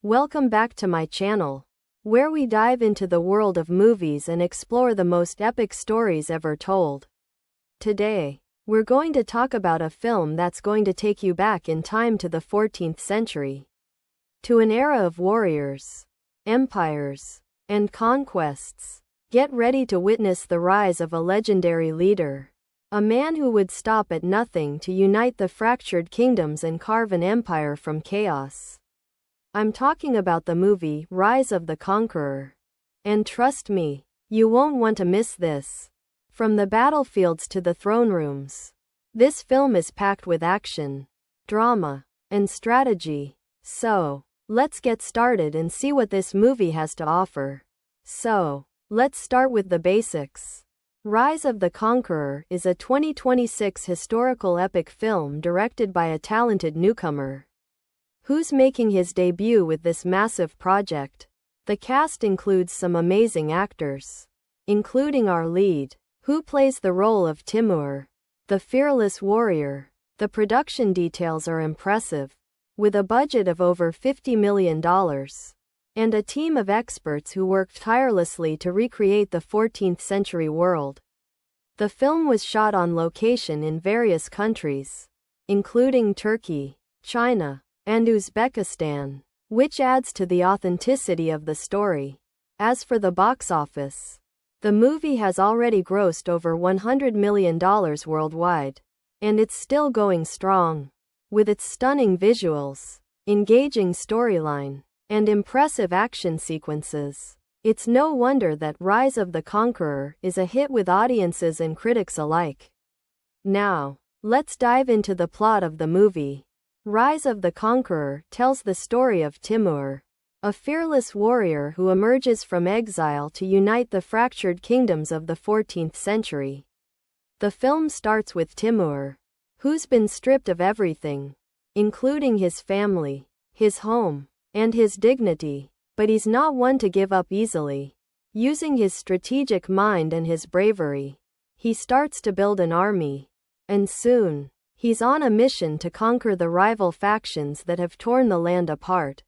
Welcome back to my channel, where we dive into the world of movies and explore the most epic stories ever told. Today, we're going to talk about a film that's going to take you back in time to the 14th century. To an era of warriors, empires, and conquests. Get ready to witness the rise of a legendary leader. A man who would stop at nothing to unite the fractured kingdoms and carve an empire from chaos. I'm talking about the movie Rise of the Conqueror. And trust me, you won't want to miss this. From the battlefields to the throne rooms, this film is packed with action, drama, and strategy. So, let's get started and see what this movie has to offer. Let's start with the basics. Rise of the Conqueror is a 2026 historical epic film directed by a talented newcomer who's making his debut with this massive project. The cast includes some amazing actors, including our lead, who plays the role of Timur, the fearless warrior. The production details are impressive, with a budget of over $50 million. And a team of experts who worked tirelessly to recreate the 14th century world. The film was shot on location in various countries, including Turkey, China, and Uzbekistan, which adds to the authenticity of the story. As for the box office, the movie has already grossed over $100 million worldwide, and it's still going strong. With its stunning visuals, engaging storyline, and impressive action sequences, it's no wonder that Rise of the Conqueror is a hit with audiences and critics alike. Now, let's dive into the plot of the movie. Rise of the Conqueror tells the story of Timur, a fearless warrior who emerges from exile to unite the fractured kingdoms of the 14th century. The film starts with Timur, who's been stripped of everything, including his family, his home, and his dignity, but he's not one to give up easily. Using his strategic mind and his bravery, he starts to build an army, and soon, he's on a mission to conquer the rival factions that have torn the land apart.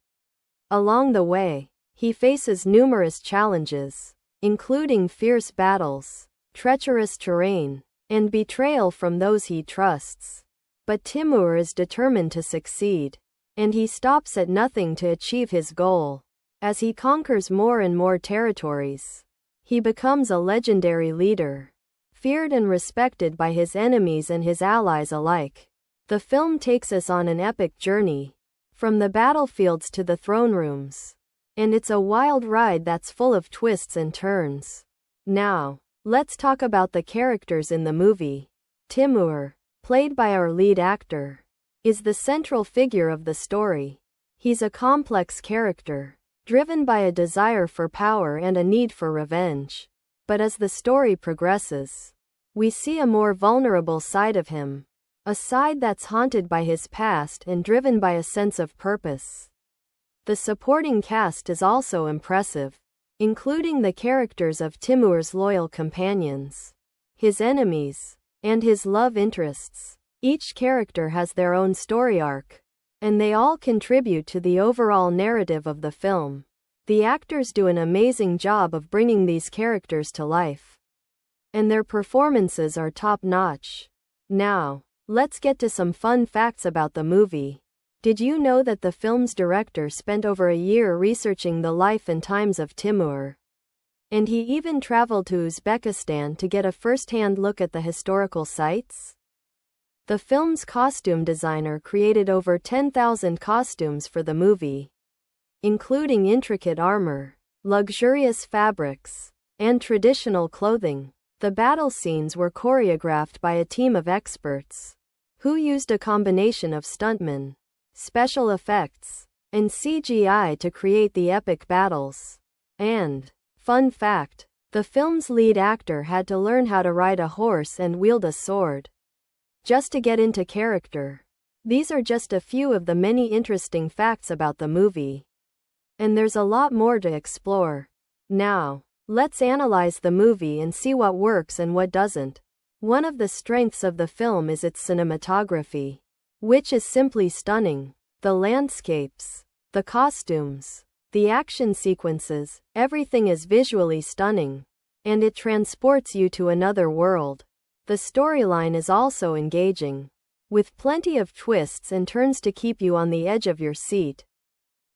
Along the way, he faces numerous challenges, including fierce battles, treacherous terrain, and betrayal from those he trusts. But Timur is determined to succeed, and he stops at nothing to achieve his goal. As he conquers more and more territories, he becomes a legendary leader, feared and respected by his enemies and his allies alike. The film takes us on an epic journey, from the battlefields to the throne rooms, and it's a wild ride that's full of twists and turns. Now, let's talk about the characters in the movie. Timur, played by our lead actor, is the central figure of the story. He's a complex character, driven by a desire for power and a need for revenge. But as the story progresses, we see a more vulnerable side of him, a side that's haunted by his past and driven by a sense of purpose. The supporting cast is also impressive, including the characters of Timur's loyal companions, his enemies, and his love interests. Each character has their own story arc, and they all contribute to the overall narrative of the film. The actors do an amazing job of bringing these characters to life, and their performances are top-notch. Now, let's get to some fun facts about the movie. Did you know that the film's director spent over a year researching the life and times of Timur? And he even traveled to Uzbekistan to get a first-hand look at the historical sites? The film's costume designer created over 10,000 costumes for the movie, including intricate armor, luxurious fabrics, and traditional clothing. The battle scenes were choreographed by a team of experts, who used a combination of stuntmen, special effects, and CGI to create the epic battles. And, fun fact, the film's lead actor had to learn how to ride a horse and wield a sword, just to get into character. These are just a few of the many interesting facts about the movie. And there's a lot more to explore. Now, let's analyze the movie and see what works and what doesn't. One of the strengths of the film is its cinematography, which is simply stunning. The landscapes, The costumes, the action sequences, everything is visually stunning. And it transports you to another world. The storyline is also engaging, with plenty of twists and turns to keep you on the edge of your seat.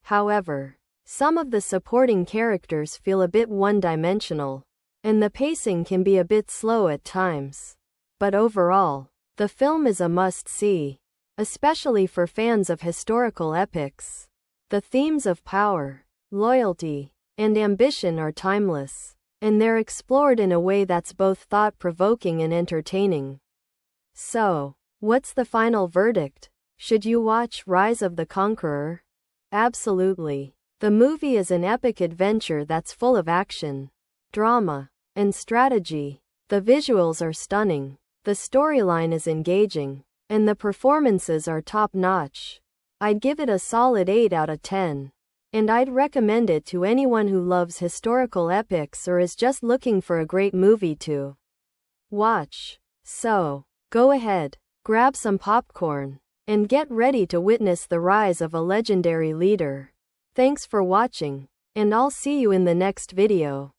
However, some of the supporting characters feel a bit one-dimensional, and the pacing can be a bit slow at times. But overall, the film is a must-see, especially for fans of historical epics. The themes of power, loyalty, and ambition are timeless, and they're explored in a way that's both thought-provoking and entertaining. So, what's the final verdict? Should you watch Rise of the Conqueror? Absolutely. The movie is an epic adventure that's full of action, drama, and strategy. The visuals are stunning, the storyline is engaging, and the performances are top-notch. I'd give it a solid 8 out of 10. And I'd recommend it to anyone who loves historical epics or is just looking for a great movie to watch. So, go ahead, grab some popcorn, and get ready to witness the rise of a legendary leader. Thanks for watching, and I'll see you in the next video.